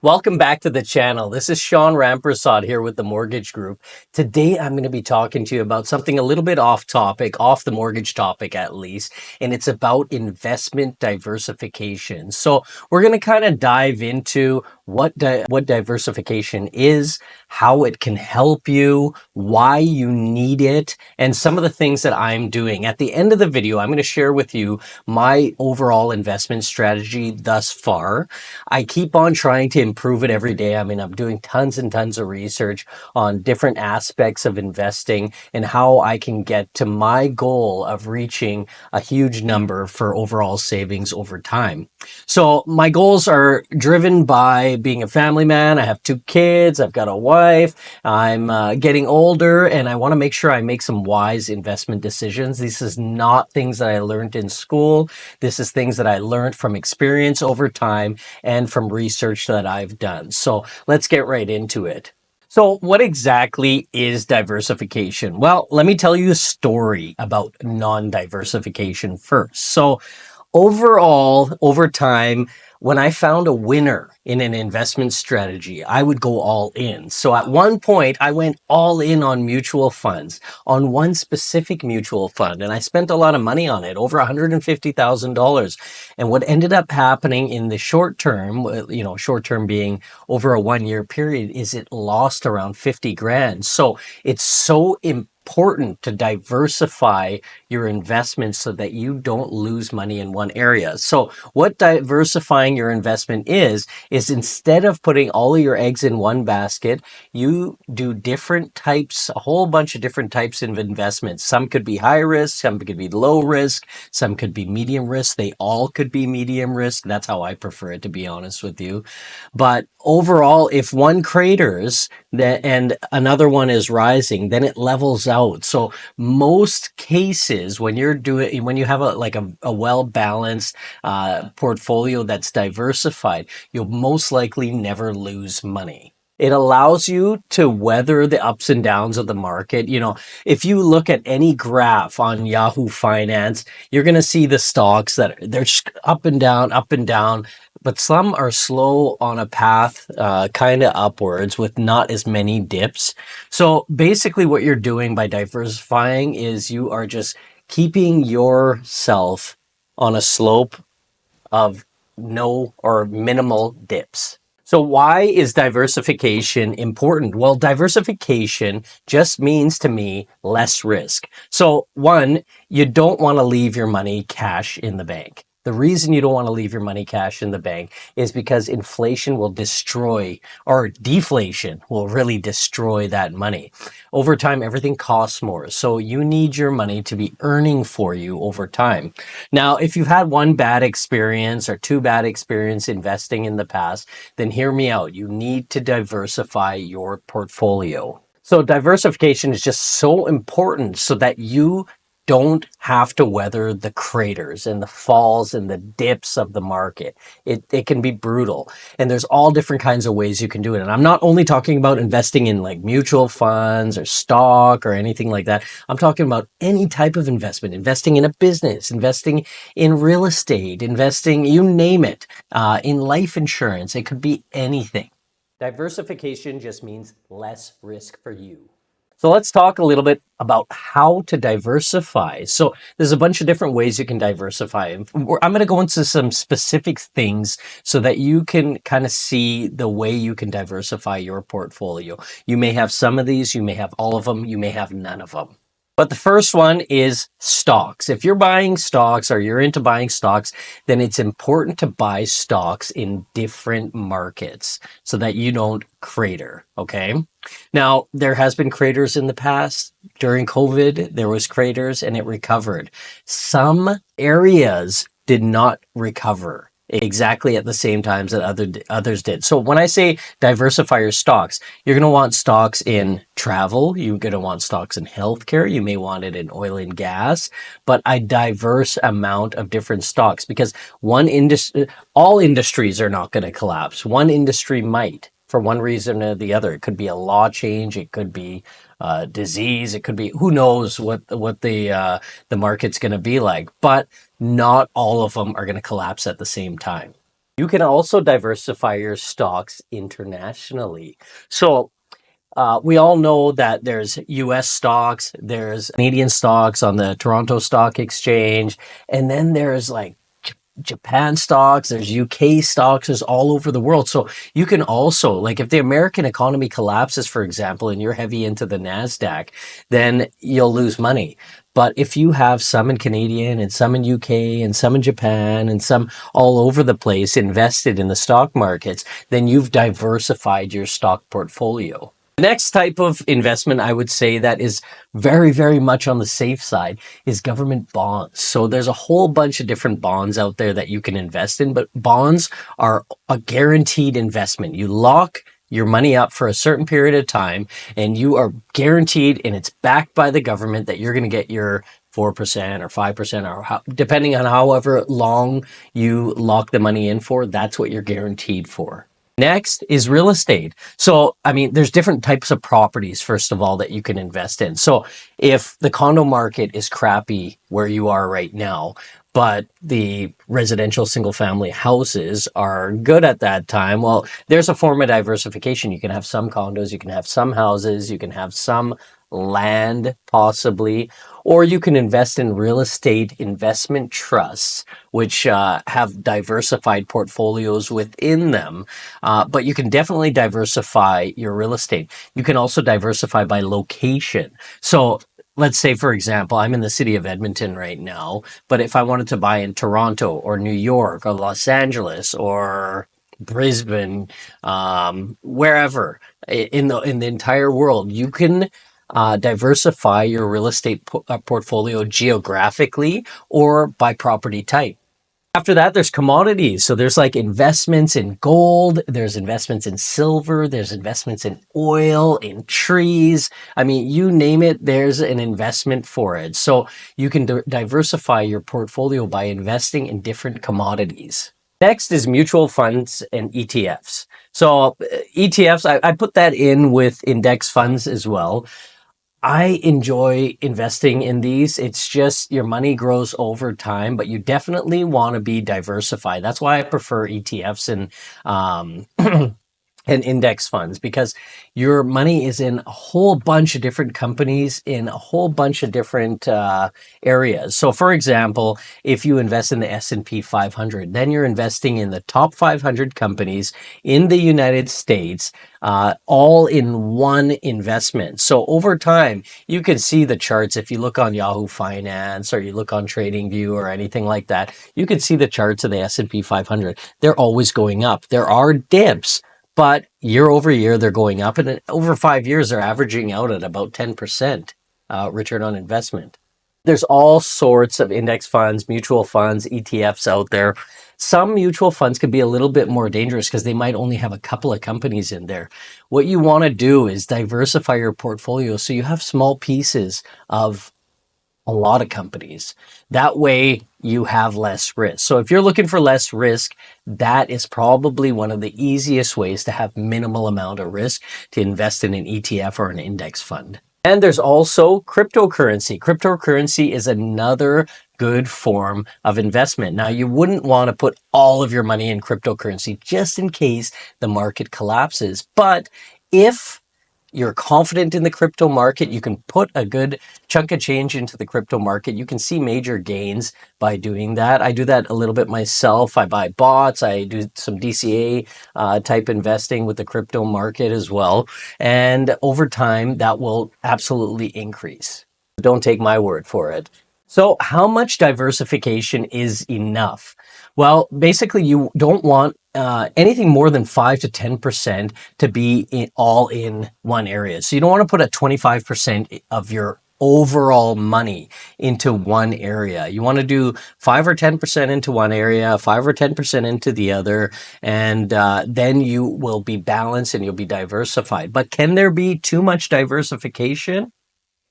Welcome back to the channel. This is Sean Rampersad here with the Mortgage Group. Today, I'm going to be talking to you about something a little bit off topic, off the mortgage topic at least, and it's about investment diversification. So we're going to kind of dive into what diversification is, how it can help you, why you need it, and some of the things that I'm doing. At the end of the video, I'm going to share with you my overall investment strategy thus far. I keep on trying to improve it every day. I mean, I'm doing tons and tons of research on different aspects of investing and how I can get to my goal of reaching a huge number for overall savings over time. So my goals are driven by being a family man. I have 2 kids. I've got a wife. I'm getting older and I want to make sure I make some wise investment decisions. This is not things that I learned in school. This is things that I learned from experience over time and from research that I've done. So let's get right into it. So what exactly is diversification? Well, let me tell you a story about non-diversification first. So overall, over time, when I found a winner in an investment strategy, I would go all in. So at one point, I went all in on mutual funds, on one specific mutual fund, and I spent a lot of money on it, over $150,000. And what ended up happening in the short term, short term being over a 1-year period, is it lost around 50 grand. So it's so important to diversify your investments so that you don't lose money in one area. So what diversifying your investment is instead of putting all of your eggs in one basket, you do different types, a whole bunch of different types of investments. Some could be high risk, some could be low risk, some could be medium risk. They all could be medium risk. That's how I prefer it, to be honest with you. But overall, if one craters and another one is rising, then it levels out. So most cases, when you have a well-balanced portfolio that's diversified, you'll most likely never lose money. It allows you to weather the ups and downs of the market. If you look at any graph on Yahoo Finance, you're going to see the stocks that they're just up and down, but some are slow on a path, kind of upwards with not as many dips. So basically what you're doing by diversifying is you are just keeping yourself on a slope of no or minimal dips. So why is diversification important? Well, diversification just means to me less risk. So one, you don't want to leave your money cash in the bank. The reason you don't want to leave your money cash in the bank is because inflation will destroy, or deflation will really destroy that money. Over time, everything costs more. So you need your money to be earning for you over time. Now, if you've had one bad experience or 2 bad experience investing in the past, then hear me out. You need to diversify your portfolio. So diversification is just so important so that you don't have to weather the craters and the falls and the dips of the market. It can be brutal. And there's all different kinds of ways you can do it. And I'm not only talking about investing in like mutual funds or stock or anything like that. I'm talking about any type of investment, investing in a business, investing in real estate, investing, you name it, in life insurance. It could be anything. Diversification just means less risk for you. So let's talk a little bit about how to diversify. So there's a bunch of different ways you can diversify. I'm going to go into some specific things so that you can kind of see the way you can diversify your portfolio. You may have some of these, you may have all of them, you may have none of them. But the first one is stocks. If you're buying stocks or you're into buying stocks, then it's important to buy stocks in different markets so that you don't crater, okay? Now, there has been craters in the past. During COVID, there was craters and it recovered. Some areas did not recover exactly at the same times that others did. So when I say diversify your stocks, you're going to want stocks in travel. You're going to want stocks in healthcare. You may want it in oil and gas, but a diverse amount of different stocks because all industries are not going to collapse. One industry might for one reason or the other. It could be a law change. It could be disease. It could be, who knows what the market's going to be like, but not all of them are going to collapse at the same time. You can also diversify your stocks internationally. So we all know that there's US stocks, there's Canadian stocks on the Toronto Stock Exchange, and then there's like Japan stocks, there's UK stocks, there's all over the world. So you can also, like, if the American economy collapses, for example, and you're heavy into the NASDAQ, then you'll lose money. But if you have some in Canadian and some in UK and some in Japan and some all over the place invested in the stock markets, then you've diversified your stock portfolio. The next type of investment I would say that is very, very much on the safe side is government bonds. So there's a whole bunch of different bonds out there that you can invest in, but bonds are a guaranteed investment. You lock your money up for a certain period of time and you are guaranteed, and it's backed by the government, that you're going to get your 4% or 5% or depending on however long you lock the money in for, that's what you're guaranteed for. Next is real estate. So, I mean, there's different types of properties, first of all, that you can invest in. So if the condo market is crappy where you are right now, but the residential single family houses are good at that time, well, there's a form of diversification. You can have some condos, you can have some houses, you can have some land possibly, or you can invest in real estate investment trusts, which have diversified portfolios within them. But you can definitely diversify your real estate. You can also diversify by location. So let's say, for example, I'm in the city of Edmonton right now, but if I wanted to buy in Toronto or New York or Los Angeles or Brisbane, wherever in the entire world, you can diversify your real estate portfolio geographically or by property type. After that, there's commodities. So there's like investments in gold, there's investments in silver, there's investments in oil, in trees. I mean, you name it, there's an investment for it. So you can diversify your portfolio by investing in different commodities. Next is mutual funds and ETFs. So ETFs, I put that in with index funds as well. I enjoy investing in these. It's just your money grows over time, but you definitely want to be diversified. That's why I prefer ETFs and index funds, because your money is in a whole bunch of different companies in a whole bunch of different areas. So for example, if you invest in the S&P 500, then you're investing in the top 500 companies in the United States, all in one investment. So over time, you can see the charts. If you look on Yahoo Finance or you look on TradingView or anything like that, you can see the charts of the S&P 500. They're always going up. There are dips, but year over year, they're going up. And over 5 years, they're averaging out at about 10% return on investment. There's all sorts of index funds, mutual funds, ETFs out there. Some mutual funds could be a little bit more dangerous because they might only have a couple of companies in there. What you want to do is diversify your portfolio so you have small pieces of a lot of companies. That way you have less risk. So if you're looking for less risk, that is probably one of the easiest ways to have minimal amount of risk to invest in an ETF or an index fund. And there's also cryptocurrency. Cryptocurrency is another good form of investment. Now, you wouldn't want to put all of your money in cryptocurrency just in case the market collapses. But if you're confident in the crypto market, you can put a good chunk of change into the crypto market. You can see major gains by doing that. I do that a little bit myself. I buy bots. I do some DCA type investing with the crypto market as well. And over time, that will absolutely increase. Don't take my word for it. So how much diversification is enough? Well, basically, you don't want anything more than 5 to 10% to be all in one area. So you don't want to put a 25% of your overall money into one area. You want to do 5 or 10% into one area, 5 or 10% into the other, and then you will be balanced and you'll be diversified. But can there be too much diversification?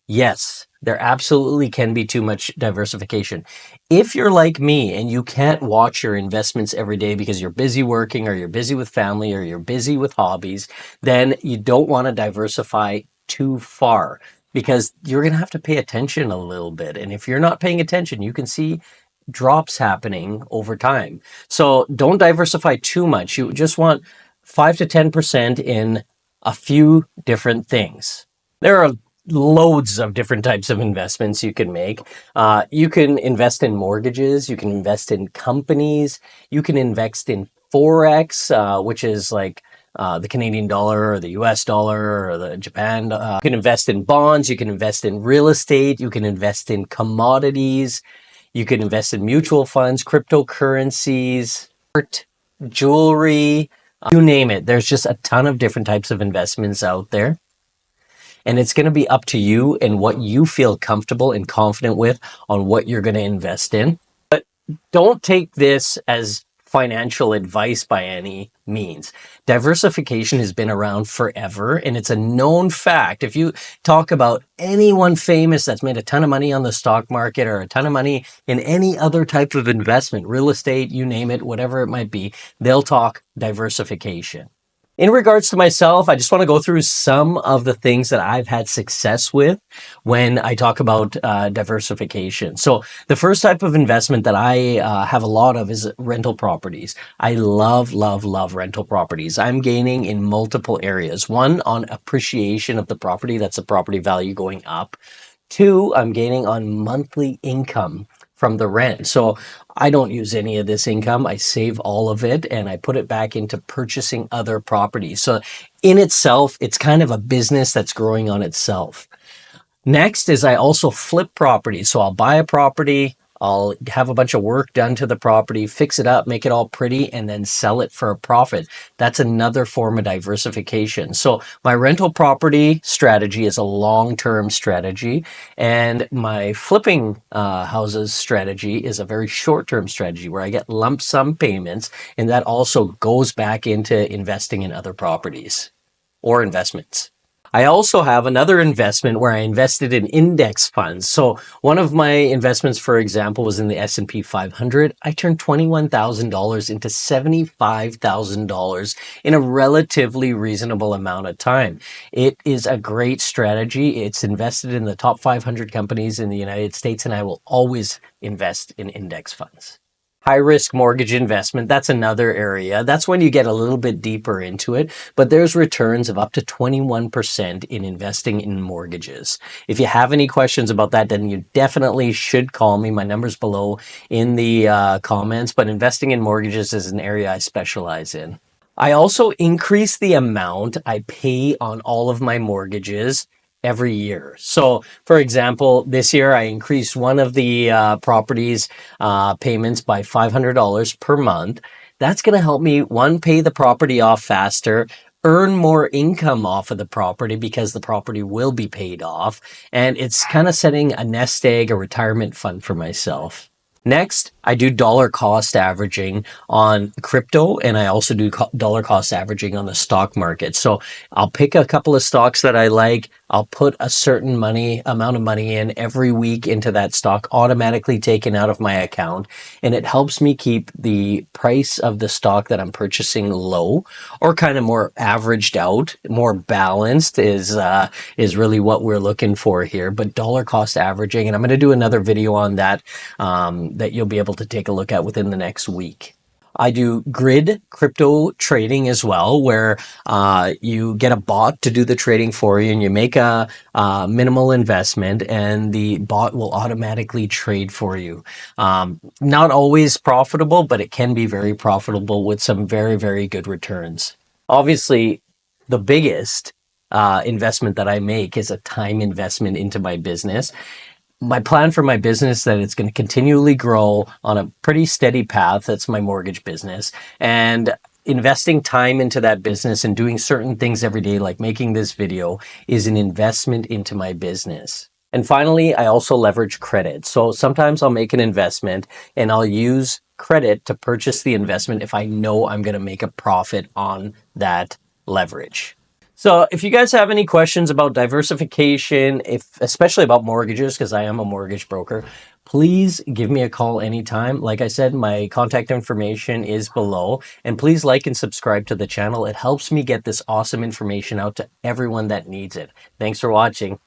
Yes, there absolutely can be too much diversification. If you're like me and you can't watch your investments every day because you're busy working or you're busy with family or you're busy with hobbies, then you don't want to diversify too far because you're going to have to pay attention a little bit. And if you're not paying attention, you can see drops happening over time. So don't diversify too much. You just want 5 to 10% in a few different things. There are loads of different types of investments you can make. You can invest in mortgages, you can invest in companies, you can invest in Forex, which is like the Canadian dollar or the US dollar or the Japan. You can invest in bonds, you can invest in real estate, you can invest in commodities, you can invest in mutual funds, cryptocurrencies, art, jewelry, you name it. There's just a ton of different types of investments out there. And it's going to be up to you and what you feel comfortable and confident with on what you're going to invest in. But don't take this as financial advice by any means. Diversification has been around forever, and it's a known fact. If you talk about anyone famous that's made a ton of money on the stock market or a ton of money in any other type of investment, real estate, you name it, whatever it might be, they'll talk diversification. In regards to myself, I just want to go through some of the things that I've had success with when I talk about diversification. So the first type of investment that I have a lot of is rental properties. I love, love, love rental properties. I'm gaining in multiple areas. One, on appreciation of the property. That's the property value going up. Two, I'm gaining on monthly income from the rent. So I don't use any of this income. I save all of it and I put it back into purchasing other properties. So in itself, it's kind of a business that's growing on itself. Next is I also flip properties. So I'll buy a property, I'll have a bunch of work done to the property, fix it up, make it all pretty, and then sell it for a profit. That's another form of diversification. So my rental property strategy is a long-term strategy, and my flipping houses strategy is a very short-term strategy where I get lump sum payments, and that also goes back into investing in other properties or investments. I also have another investment where I invested in index funds. So one of my investments, for example, was in the S&P 500. I turned $21,000 into $75,000 in a relatively reasonable amount of time. It is a great strategy. It's invested in the top 500 companies in the United States, and I will always invest in index funds. High risk mortgage investment, that's another area. That's when you get a little bit deeper into it, but there's returns of up to 21% in investing in mortgages. If you have any questions about that, then you definitely should call me. My number's below in the comments, but investing in mortgages is an area I specialize in. I also increase the amount I pay on all of my mortgages every year. So, for example, this year I increased one of the properties payments by $500 per month. That's going to help me, one, pay the property off faster, earn more income off of the property because the property will be paid off, and it's kind of setting a nest egg, a retirement fund for myself. Next, I do dollar cost averaging on crypto, and I also do dollar cost averaging on the stock market. So I'll pick a couple of stocks that I like. I'll put a certain amount of money in every week into that stock, automatically taken out of my account. And it helps me keep the price of the stock that I'm purchasing low, or kind of more averaged out, more balanced is really what we're looking for here. But dollar cost averaging, and I'm going to do another video on that that you'll be able to take a look at within the next week. I do grid crypto trading as well, where you get a bot to do the trading for you, and you make a minimal investment, and the bot will automatically trade for you. Not always profitable, but it can be very profitable with some very, very good returns. Obviously, the biggest investment that I make is a time investment into my business. My plan for my business is that it's going to continually grow on a pretty steady path. That's my mortgage business. And investing time into that business and doing certain things every day, like making this video, is an investment into my business. And finally, I also leverage credit. So sometimes I'll make an investment and I'll use credit to purchase the investment if I know I'm going to make a profit on that leverage. So if you guys have any questions about diversification, especially about mortgages, because I am a mortgage broker, please give me a call anytime. Like I said, my contact information is below, and please like and subscribe to the channel. It helps me get this awesome information out to everyone that needs it. Thanks for watching.